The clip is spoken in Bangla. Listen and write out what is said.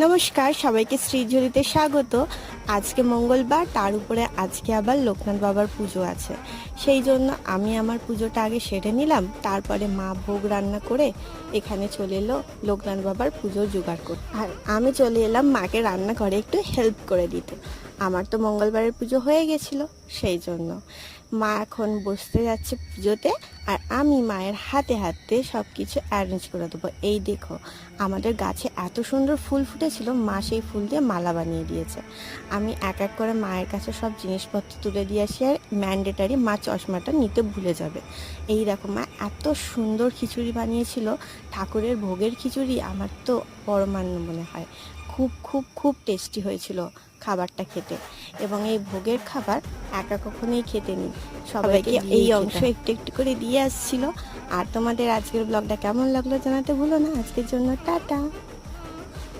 নমস্কার, সবাইকে শ্রীঝুরিতে স্বাগত। আজকে মঙ্গলবার, তার উপরে আজকে আবার লোকনাথ বাবার পুজো আছে। সেই জন্য আমি আমার পুজোটা আগে সেরে নিলাম, তারপরে মা ভোগ রান্না করে এখানে চলে এলো লোকনাথ বাবার পুজো জোগাড় করতে। আর আমি চলে এলাম মাকে রান্নাঘরে একটু হেল্প করে দিতে। আমার তো মঙ্গলবারের পুজো হয়ে গেছিলো, সেই জন্য মা এখন বসতে যাচ্ছে পুজোতে, আর আমি মায়ের হাতে হাতে সব কিছু অ্যারেঞ্জ করে দেবো। এই দেখো, আমাদের গাছে এত সুন্দর ফুল ফুটেছিল, মা সেই ফুল দিয়ে মালা বানিয়ে দিয়েছে। আমি এক এক করে মায়ের কাছে সব জিনিসপত্র তুলে দিয়ে আসি, আর ম্যান্ডেটারি মা চশমাটা নিতে ভুলে যাবে। এই দেখো, মা এত সুন্দর খিচুড়ি বানিয়েছিল, ঠাকুরের ভোগের খিচুড়ি আমার তো পরমান্ন মনে হয়। খুব খুব খুব টেস্টি হয়েছিল খাবারটা খেতে। এবং এই ভোগের খাবার একা কখনোই খেতে নেই, সবাইকে এই অংশ একটু একটু করে দিয়ে আসছিল। আর তোমাদের আজকের ব্লগটা কেমন লাগলো জানাতে ভুলো না। আজকের জন্য টাটা।